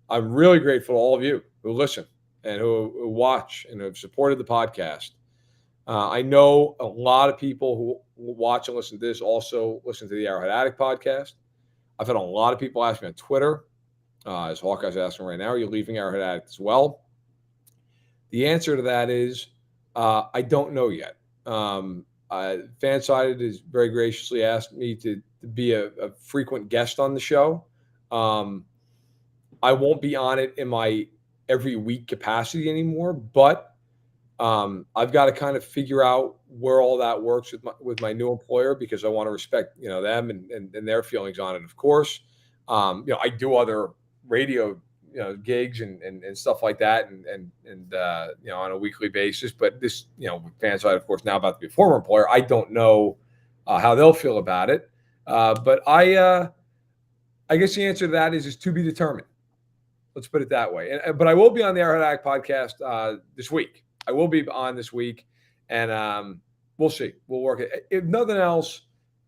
I'm really grateful to all of you who listen and who watch and who have supported the podcast. I know a lot of people who watch and listen to this also listen to the Arrowhead Addict podcast. I've had a lot of people ask me on Twitter, as Hawkeye's asking right now, are you leaving Arrowhead Addict as well? The answer to that is I don't know yet. Fansided has very graciously asked me to be a frequent guest on the show. I won't be on it in my every week capacity anymore, but I've got to kind of figure out where all that works with my new employer, because I want to respect them and their feelings on it. Of course, I do other radio gigs and stuff like that, and on a weekly basis. But this, with Fanside, of course, now about to be a former employer, I don't know how they'll feel about it. But I guess the answer to that is to be determined. Let's put it that way. But I will be on the Arrowhead Addict podcast this week. I will be on this week, and we'll see. We'll work it. If nothing else,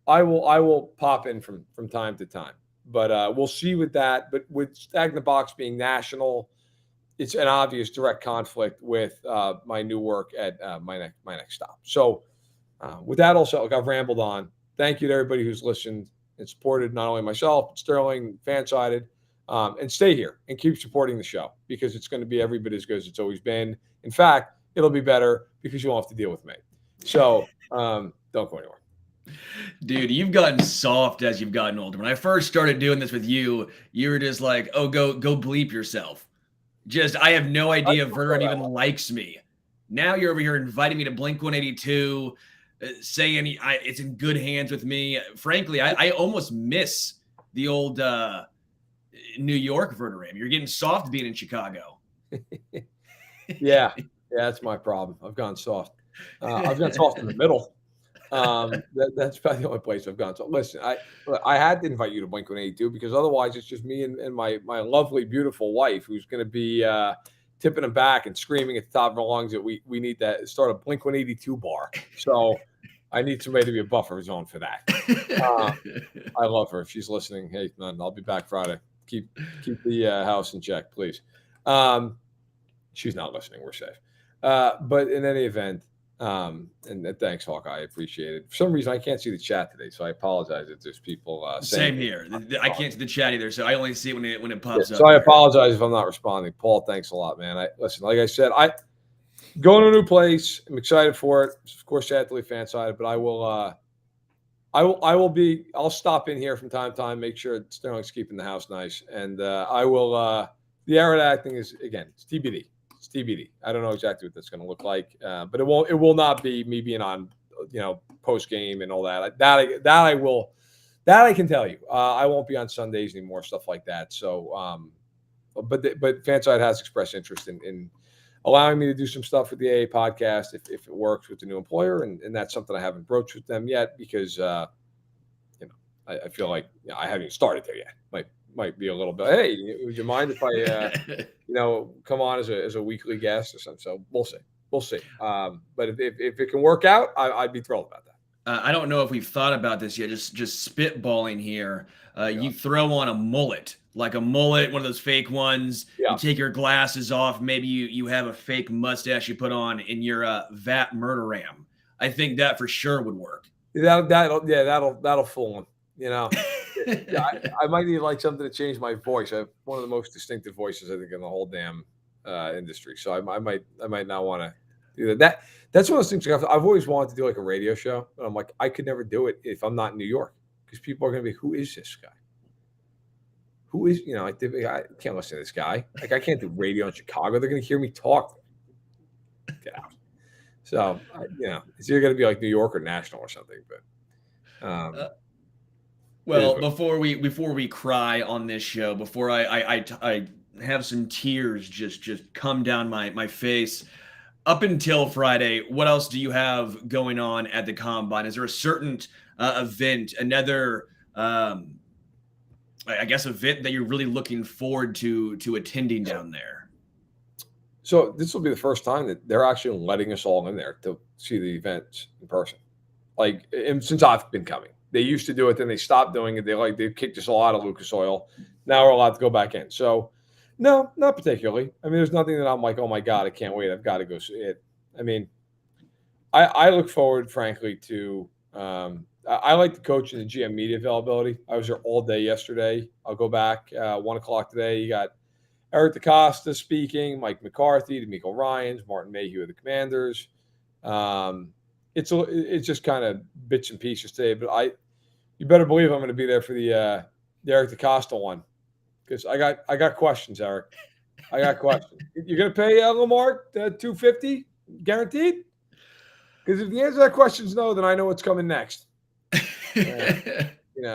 I will pop in from time to time. But we'll see with that. But with Stagnant Box being national, it's an obvious direct conflict with my new work at my next stop. So with that all said, look, I've rambled on. Thank you to everybody who's listened and supported not only myself, but Sterling, Fansided, and stay here and keep supporting the show, because it's going to be every bit as good as it's always been. In fact, it'll be better because you won't have to deal with me. So don't go anywhere. Dude, you've gotten soft as you've gotten older. When I first started doing this with you, you were just like, "Oh, go bleep yourself." I have no idea if Verderame even likes me. Now you're over here inviting me to Blink 182, saying it's in good hands with me. Frankly, I almost miss the old New York Verderame. You're getting soft being in Chicago. Yeah, that's my problem. I've gone soft. I've gone soft in the middle. That's probably the only place I've gone. So listen, I had to invite you to Blink 182 because otherwise it's just me and my lovely, beautiful wife who's going to be tipping them back and screaming at the top of our lungs that we need to start a Blink 182 bar. So I need somebody to be a buffer zone for that. I love her. If she's listening, hey, man, I'll be back Friday. Keep the house in check, please. She's not listening. We're safe. But in any event, and thanks, Hawkeye. I appreciate it. For some reason, I can't see the chat today, so I apologize if there's people Same here. I can't see the chat either, so I only see it when it pops up. So I apologize if I'm not responding. Paul, thanks a lot, man. Listen, like I said, I going to a new place. I'm excited for it. Of course, sad to leave Fanside, but I'll stop in here from time to time, make sure Sterling's keeping the house nice, and I will. The Arrowhead acting is, again, it's TBD. It's TBD. I don't know exactly what that's going to look like, but it will not be me being on, post game and all that. That I will. That I can tell you. I won't be on Sundays anymore, stuff like that. So, but Fanside has expressed interest in allowing me to do some stuff with the AA podcast if it works with the new employer, and that's something I haven't broached with them yet because I feel like I haven't even started there yet. Might be a little bit. Hey, would you mind if I come on as a weekly guest or something? So we'll see. But if it can work out, I'd be thrilled about that. I don't know if we've thought about this yet. Just spitballing here. You throw on a mullet, like a mullet, one of those fake ones. Yeah. You take your glasses off. Maybe you have a fake mustache you put on in your VAT Verderame. I think that for sure would work. That'll fool him. I might need something to change my voice. I have one of the most distinctive voices I think in the whole damn industry. So I might not want to do that. That's one of those things I've always wanted to do, like a radio show, but I'm like, I could never do it if I'm not in New York because people are going to be, who is this guy? Who is, I can't listen to this guy. Like, I can't do radio in Chicago. They're going to hear me talk. Get out. So, it's either going to be like New York or national or something. But Well, before we cry on this show, before I have some tears just come down my face. Up until Friday, what else do you have going on at the combine? Is there a certain event, another I guess event that you're really looking forward to attending down there? So this will be the first time that they're actually letting us all in there to see the events in person. Like, and since I've been coming, they used to do it, then they stopped doing it. They kicked us all out of Lucas Oil. Now we're allowed to go back in. So, no, not particularly. I mean, there's nothing that I'm like, oh my God, I can't wait. I've got to go see it. I mean, I look forward, frankly, to. I like the coach and the GM media availability. I was there all day yesterday. I'll go back 1:00 today. You got Eric DeCosta speaking, Mike McCarthy, D'Amico Ryans, Martin Mayhew of the Commanders. It's just kind of bits and pieces today, but you better believe I'm going to be there for the Eric DeCosta one, because I got questions, Eric. I got questions. You're going to pay Lamar $250 guaranteed? Because if the answer to that question is no, then I know what's coming next.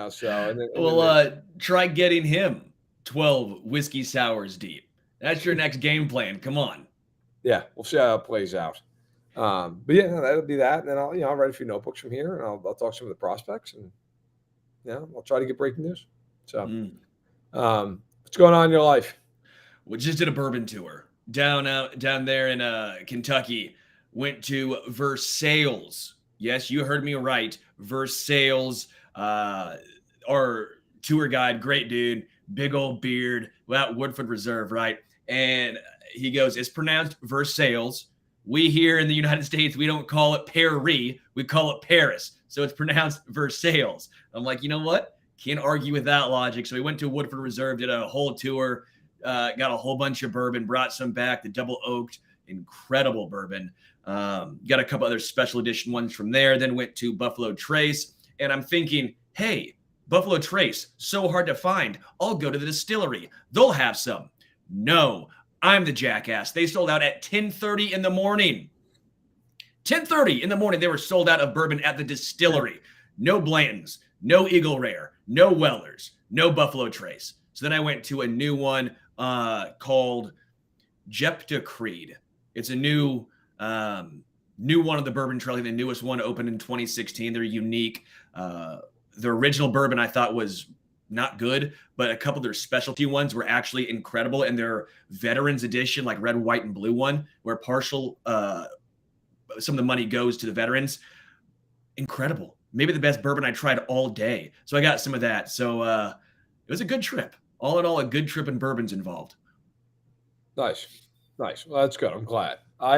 So try getting him 12 whiskey sours deep. That's your next game plan. Come on. Yeah, we'll see how it plays out. But yeah, no, that'll be that. And then I'll write a few notebooks from here, and I'll talk to some of the prospects, and I'll try to get breaking news. So, what's going on in your life? We just did a bourbon tour down there in Kentucky. Went to Versailles. Yes, you heard me right. Versailles. Our tour guide, great dude, big old beard, without Woodford Reserve, right? And he goes, it's pronounced Versailles. We here in the United States, we don't call it Paris, we call it Paris. So it's pronounced Versailles. I'm like, you know what? Can't argue with that logic. So we went to Woodford Reserve, did a whole tour, got a whole bunch of bourbon, brought some back, the double oaked, incredible bourbon. Got a couple other special edition ones from there. Then went to Buffalo Trace. And I'm thinking, hey, Buffalo Trace, so hard to find. I'll go to the distillery. They'll have some. No, I'm the jackass. They sold out at 10:30 in the morning. 10:30 in the morning, they were sold out of bourbon at the distillery. No Blanton's, no Eagle Rare, no Weller's, no Buffalo Trace. So then I went to a new one called Jepta Creed. It's a new one of the bourbon trail. The newest one opened in 2016. They're unique. The original bourbon I thought was not good, but a couple of their specialty ones were actually incredible. And their veterans edition, like red, white, and blue one, where partial some of the money goes to the veterans. Incredible. Maybe the best bourbon I tried all day. So I got some of that. So it was a good trip. All in all, a good trip, and bourbon's involved. Nice. Well, that's good. I'm glad. I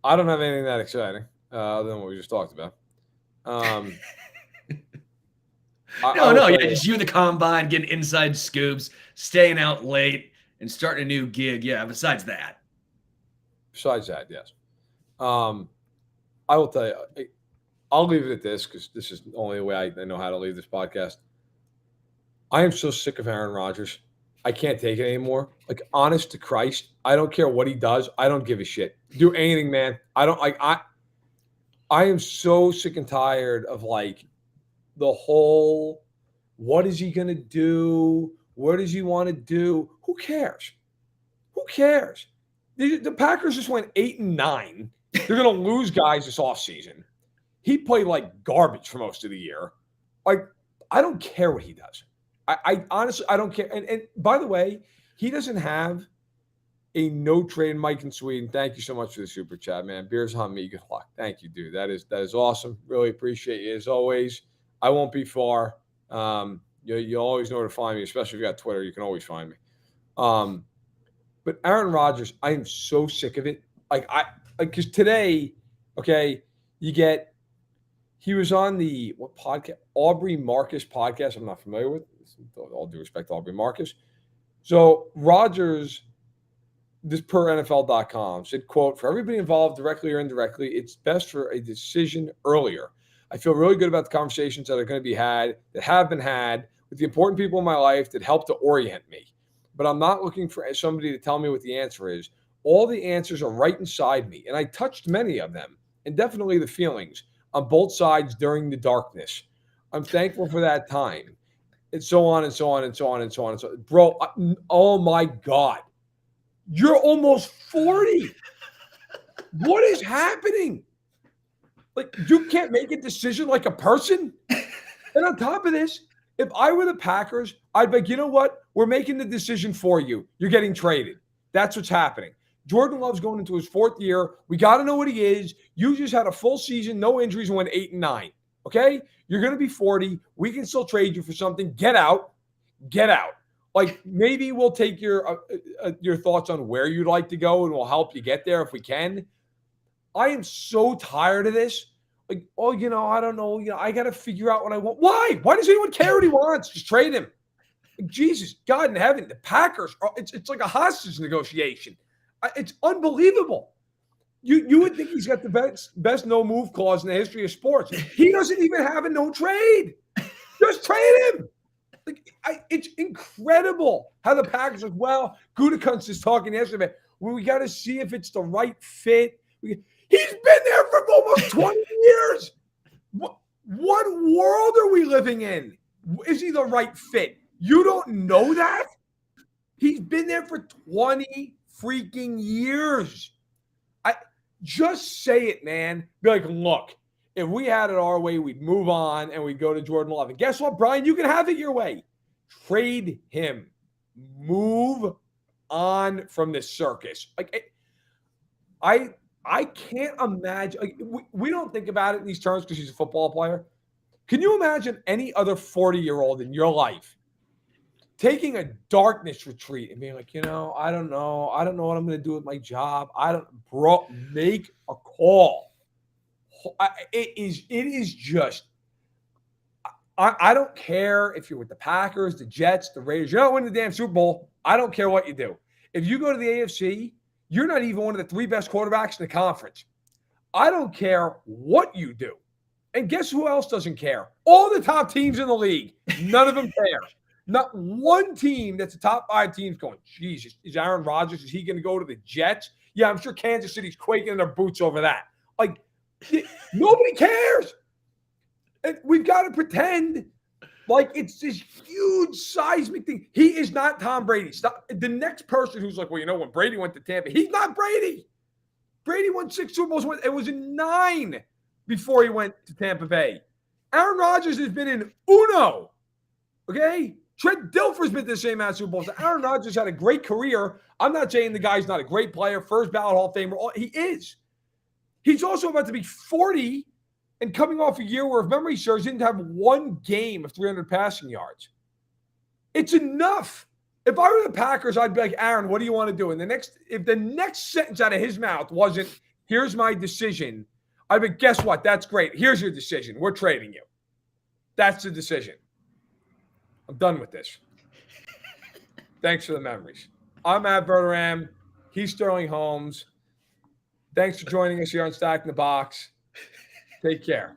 don't have anything that exciting other than what we just talked about. Just you and the combine, getting inside scoops, staying out late, and starting a new gig. Yeah, besides that, yes. I will tell you, I'll leave it at this, because this is the only way I know how to leave this podcast. I am so sick of Aaron Rodgers. I can't take it anymore. Like, honest to Christ, I don't care what he does. I don't give a shit. Do anything, man. I am so sick and tired of like the whole, what is he going to do? What does he want to do? Who cares? The Packers just went 8-9. They're going to lose guys this offseason. He played like garbage for most of the year. Like, I don't care what he does. I honestly, I don't care. And by the way, he doesn't have a no trade. Mike in Sweden, thank you so much for the super chat, man. Beers on me. Good luck. Thank you, dude. That is awesome. Really appreciate you as always. I won't be far. You always know where to find me, especially if you got Twitter. You can always find me. But Aaron Rodgers, I am so sick of it. Because today, okay, he was on the what podcast? Aubrey Marcus podcast. I'm not familiar with. All due respect to Aubrey Marcus. So Rodgers, this per NFL.com, said, quote, for everybody involved directly or indirectly, it's best for a decision earlier. I feel really good about the conversations that are going to be had, that have been had with the important people in my life that help to orient me. But I'm not looking for somebody to tell me what the answer is. All the answers are right inside me, and I touched many of them, and definitely the feelings on both sides during the darkness. I'm thankful for that time. And so on and so on and so on and so on and so on. Bro, oh my God. You're almost 40. What is happening? Like, you can't make a decision like a person? And on top of this, if I were the Packers, I'd be like, you know what? We're making the decision for you. You're getting traded. That's what's happening. Jordan Love's going into his 4th year. We got to know what he is. You just had a full season, no injuries, and went 8-9. Okay? You're going to be 40. We can still trade you for something. Get out. Get out. Like, maybe we'll take your thoughts on where you'd like to go, and we'll help you get there if we can. I am so tired of this. Like, oh, I don't know. I got to figure out what I want. Why? Why does anyone care what he wants? Just trade him. Like, Jesus, God in heaven, the Packers, it's like a hostage negotiation. It's unbelievable. You would think he's got the best no-move clause in the history of sports. He doesn't even have a no trade. Just trade him. Like, it's incredible how the Packers, like, well, Gutekunst is talking yesterday. Well, we got to see if it's the right fit. He's been there for almost 20 years. What world are we living in? Is he the right fit? You don't know that? He's been there for 20 freaking years. Just say it, man. Be like, look, if we had it our way, we'd move on and we'd go to Jordan Love. And guess what, Brian? You can have it your way. Trade him. Move on from this circus. Like, I can't imagine. Like, we don't think about it in these terms because he's a football player. Can you imagine any other 40-year-old in your life taking a darkness retreat and being like, I don't know what I'm going to do with my job. Bro, make a call. It is just, I don't care if you're with the Packers, the Jets, the Raiders. You're not winning the damn Super Bowl. I don't care what you do. If you go to the AFC, you're not even one of the 3 best quarterbacks in the conference. I don't care what you do. And guess who else doesn't care? All the top teams in the league. None of them care. Not one team that's a top 5 teams going, Jesus, is Aaron Rodgers, is he going to go to the Jets? Yeah, I'm sure Kansas City's quaking in their boots over that. Like, nobody cares. And we've got to pretend like it's this huge seismic thing. He is not Tom Brady. Stop. The next person who's like, well, when Brady went to Tampa, he's not Brady. Brady won 6 Super Bowls. It was in 9 before he went to Tampa Bay. Aaron Rodgers has been in uno. Okay? Trent Dilfer's been to the same amount of Super Bowls. Aaron Rodgers had a great career. I'm not saying the guy's not a great player, first ballot Hall of Famer. He is. He's also about to be 40 and coming off a year where, if memory serves, he didn't have 1 game of 300 passing yards. It's enough. If I were the Packers, I'd be like, Aaron, what do you want to do? And if the next sentence out of his mouth wasn't, here's my decision, I'd be, guess what? That's great. Here's your decision. We're trading you. That's the decision. I'm done with this. Thanks for the memories. I'm Matt Verderame. He's Sterling Holmes. Thanks for joining us here on Stacking the Box. Take care.